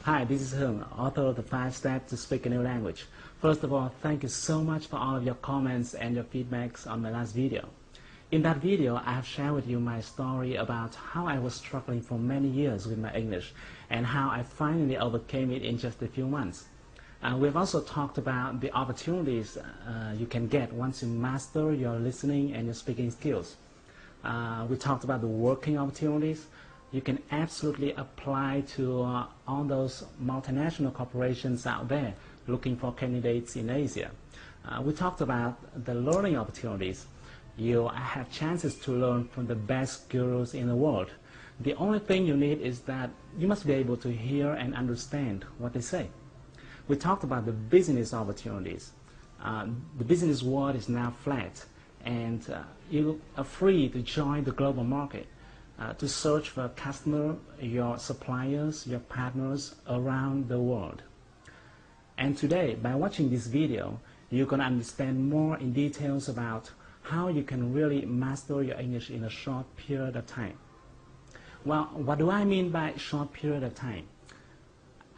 Hi, this is Hung, author of the 5 Steps to Speak a New Language. First of all, thank you so much for all of your comments and your feedbacks on my last video. In that video, I have shared with you my story about how I was struggling for many years with my English and how I finally overcame it in just a few months. We've also talked about the opportunities you can get once you master your listening and your speaking skills. We talked about the working opportunities you can absolutely apply to all those multinational corporations out there looking for candidates in Asia. We talked about the learning opportunities. You have chances to learn from the best gurus in the world. The only thing you need is that you must be able to hear and understand what they say. We talked about the business opportunities. The business world is now flat, and you are free to join the global market, to search for a customer, your suppliers, your partners around the world. And today, by watching this video, you're going to understand more in details about how you can really master your English in a short period of time. Well, what do I mean by short period of time?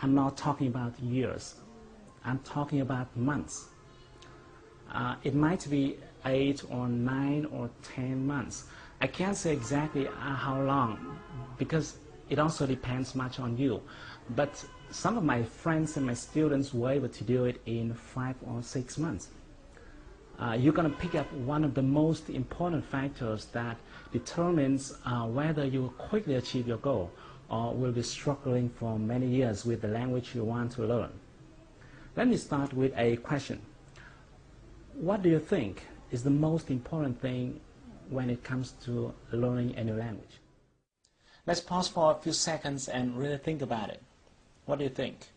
I'm not talking about years. I'm talking about months. It might be 8 or 9 or 10 months. I can't say exactly how long because it also depends much on you. But some of my friends and my students were able to do it in 5 or 6 months. You're going to pick up one of the most important factors that determines whether you will quickly achieve your goal or will be struggling for many years with the language you want to learn. Let me start with a question. What do you think is the most important thing when it comes to learning a new language? Let's pause for a few seconds and really think about it. What do you think?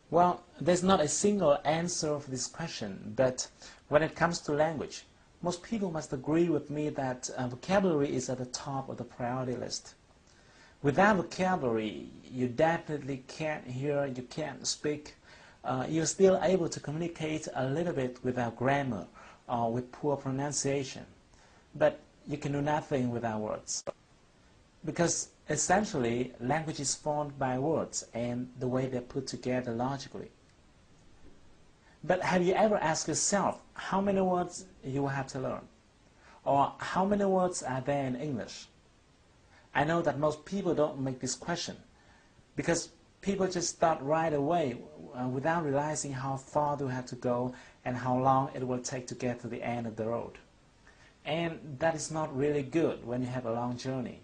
Well, there's not a single answer for this question, but when it comes to language, most people must agree with me that vocabulary is at the top of the priority list. Without vocabulary, you definitely can't hear, you can't speak. You're still able to communicate a little bit without grammar or with poor pronunciation, but you can do nothing without words. Because essentially, language is formed by words and the way they're put together logically. But have you ever asked yourself how many words you will have to learn? Or how many words are there in English? I know that most people don't make this question because people just start right away without realizing how far they have to go and how long it will take to get to the end of the road. And that is not really good when you have a long journey.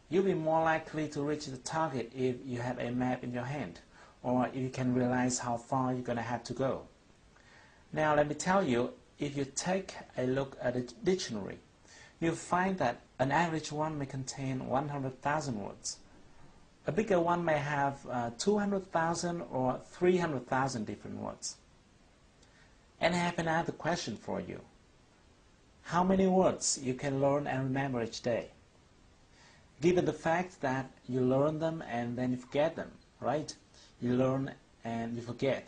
You'll be more likely to reach the target if you have a map in your hand, or if you can realize how far you're going to have to go. Now let me tell you, if you take a look at a dictionary, you'll find that an average one may contain 100,000 words. A bigger one may have 200,000 or 300,000 different words. And I have another question for you. How many words you can learn and remember each day? Given the fact that you learn them and then you forget them, right? You learn and you forget.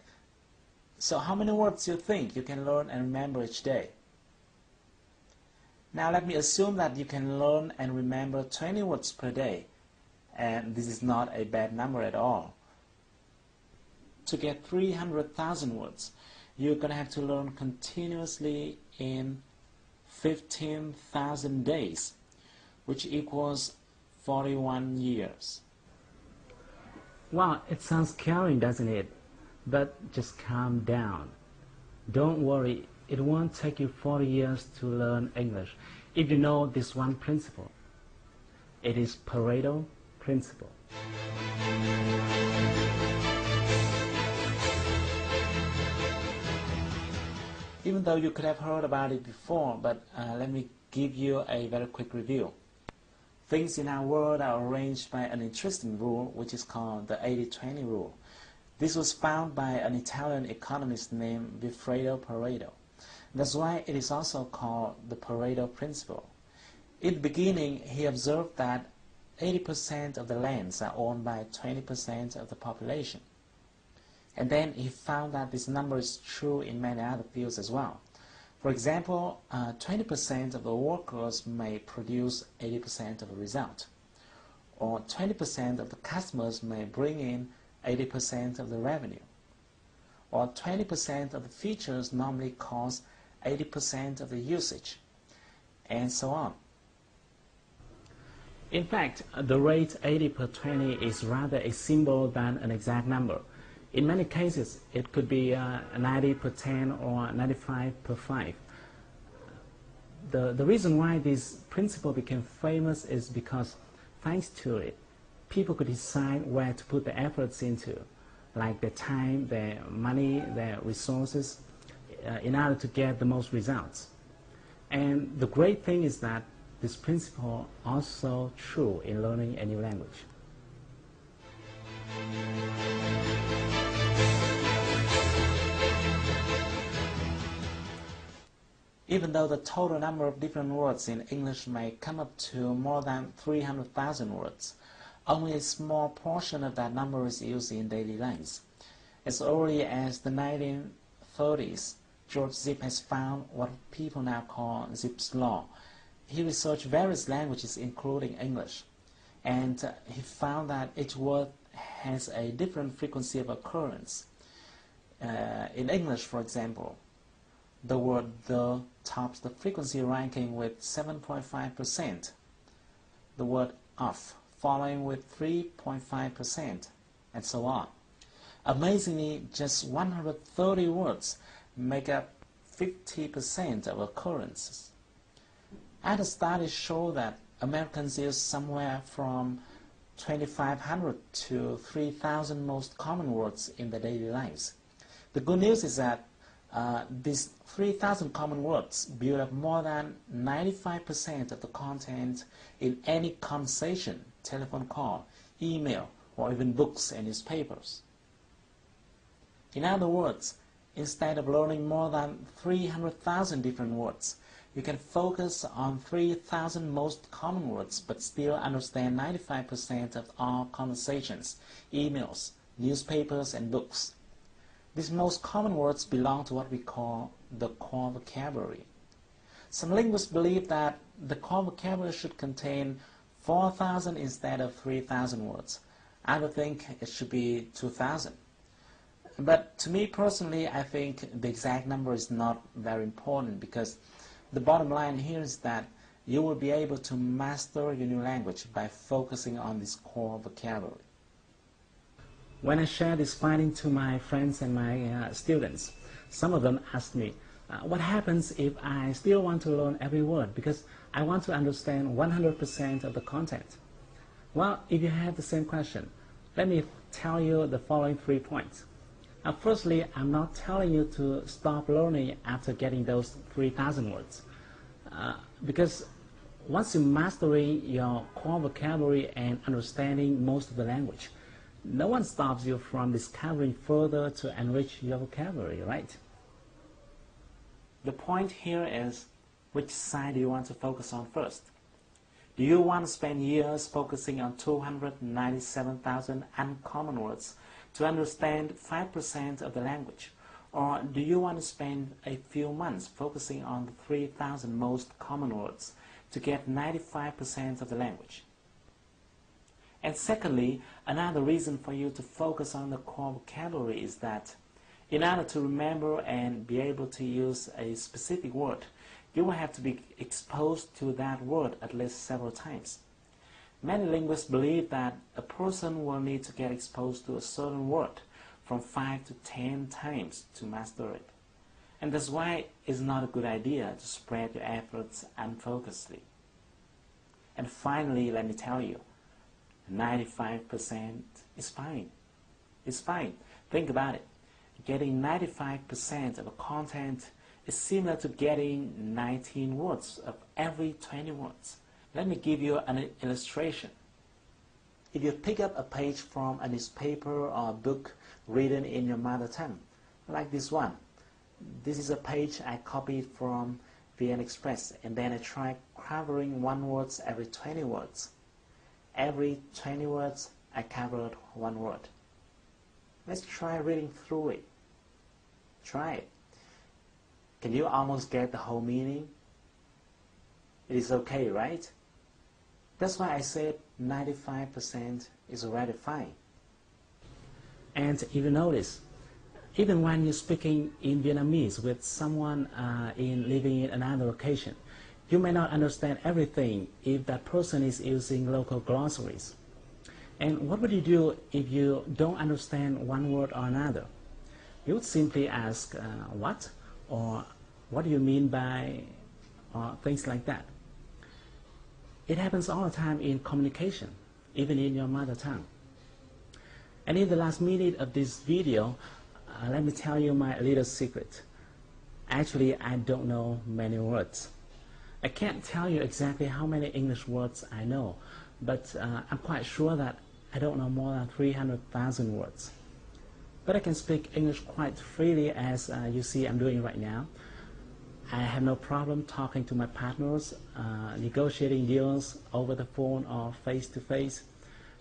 So how many words do you think you can learn and remember each day? Now let me assume that you can learn and remember 20 words per day. And this is not a bad number at all. To get 300,000 words, you're going to have to learn continuously in 15,000 days, which equals 41 years. Wow, it sounds scary, doesn't it? But just calm down. Don't worry, it won't take you 40 years to learn English if you know this one principle. It is Pareto principle. Even though you could have heard about it before, but let me give you a very quick review. Things in our world are arranged by an interesting rule, which is called the 80-20 rule. This was found by an Italian economist named Vilfredo Pareto. That's why it is also called the Pareto principle. In the beginning, he observed that 80% of the lands are owned by 20% of the population. And then he found that this number is true in many other fields as well. For example, 20% of the workers may produce 80% of the result. or 20% of the customers may bring in 80% of the revenue, or 20% of the features normally cause 80% of the usage, and so on. In fact, the rate 80 per 20 is rather a symbol than an exact number. In many cases, it could be 90 per 10 or 95 per 5. The reason why this principle became famous is because, thanks to it, people could decide where to put their efforts into, like their time, their money, their resources, in order to get the most results. And the great thing is that this principle also true in learning a new language. Even though the total number of different words in English may come up to more than 300,000 words, only a small portion of that number is used in daily lives. As early as the 1930s, George Zip has found what people now call Zipf's law. He researched various languages, including English, and he found that each word has a different frequency of occurrence. In English, for example, the word "the" tops the frequency ranking with 7.5%, the word "of" following with 3.5%, and so on. Amazingly, just 130 words make up 50% of occurrences. Other studies show that Americans use somewhere from 2,500 to 3,000 most common words in their daily lives. The good news is that these 3,000 common words build up more than 95% of the content in any conversation, telephone call, email, or even books and newspapers. In other words, instead of learning more than 300,000 different words, you can focus on 3,000 most common words but still understand 95% of all conversations, emails, newspapers, and books. These most common words belong to what we call the core vocabulary. Some linguists believe that the core vocabulary should contain 4,000 instead of 3,000 words. Others think it should be 2,000. But to me personally, I think the exact number is not very important, because the bottom line here is that you will be able to master your new language by focusing on this core vocabulary. When I share this finding to my friends and my students, some of them ask me, what happens if I still want to learn every word because I want to understand 100% of the content? Well, if you have the same question, let me tell you the following 3 points. Firstly, I'm not telling you to stop learning after getting those 3,000 words, because once you're mastering your core vocabulary and understanding most of the language, no one stops you from discovering further to enrich your vocabulary, right? The point here is, which side do you want to focus on first? Do you want to spend years focusing on 297,000 uncommon words to understand 5% of the language? Or do you want to spend a few months focusing on the 3,000 most common words to get 95% of the language? And secondly, another reason for you to focus on the core vocabulary is that in order to remember and be able to use a specific word, you will have to be exposed to that word at least several times. Many linguists believe that a person will need to get exposed to a certain word from 5 to 10 times to master it. And that's why it's not a good idea to spread your efforts unfocusedly. And finally, let me tell you, 95% is fine. It's fine. Think about it. Getting 95% of the content is similar to getting 19 words of every 20 words. Let me give you an illustration. If you pick up a page from a newspaper or a book written in your mother tongue, like this one. This is a page I copied from VN Express, and then I try covering one word every 20 words. Every 20 words, I covered one word. Let's try reading through it. Try it. Can you almost get the whole meaning? It is okay, right? That's why I said 95% is already fine. And if you notice, even when you're speaking in Vietnamese with someone living in another location, you may not understand everything if that person is using local glossaries. And what would you do if you don't understand one word or another? You would simply ask, what? Or what do you mean by, or things like that. It happens all the time in communication, even in your mother tongue. And in the last minute of this video, let me tell you my little secret. Actually, I don't know many words. I can't tell you exactly how many English words I know, but I'm quite sure that I don't know more than 300,000 words. But I can speak English quite freely, as you see I'm doing right now. I have no problem talking to my partners, negotiating deals over the phone or face to face.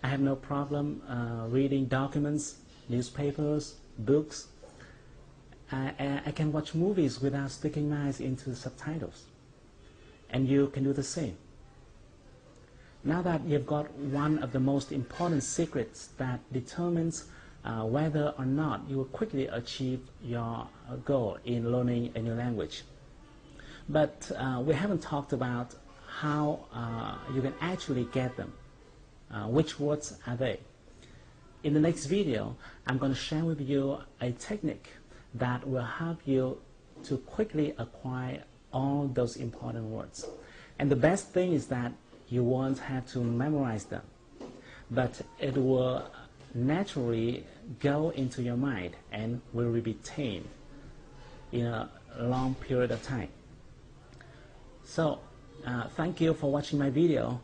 I have no problem reading documents, newspapers, books. I can watch movies without sticking my eyes into the subtitles. And you can do the same. Now that you've got one of the most important secrets that determines whether or not you will quickly achieve your goal in learning a new language. But we haven't talked about how you can actually get them. Which words are they? In the next video, I'm going to share with you a technique that will help you to quickly acquire all those important words. And the best thing is that you won't have to memorize them, but it will naturally go into your mind and will be retained in a long period of time. So, thank you for watching my video.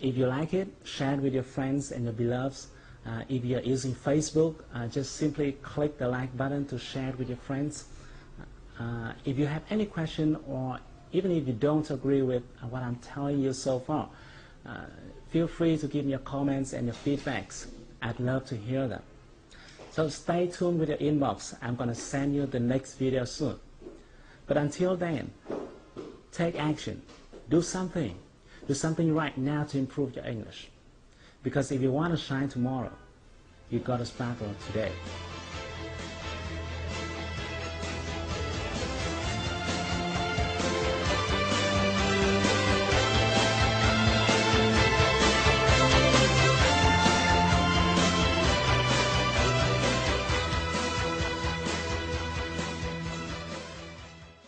If you like it, share it with your friends and your beloveds. If you're using Facebook, just simply click the like button to share it with your friends. If you have any question, or even if you don't agree with what I'm telling you so far, feel free to give me your comments and your feedbacks. I'd love to hear them. So stay tuned with your inbox. I'm going to send you the next video soon. But until then, take action. Do something. Do something right now to improve your English. Because if you want to shine tomorrow, you've got to sparkle today.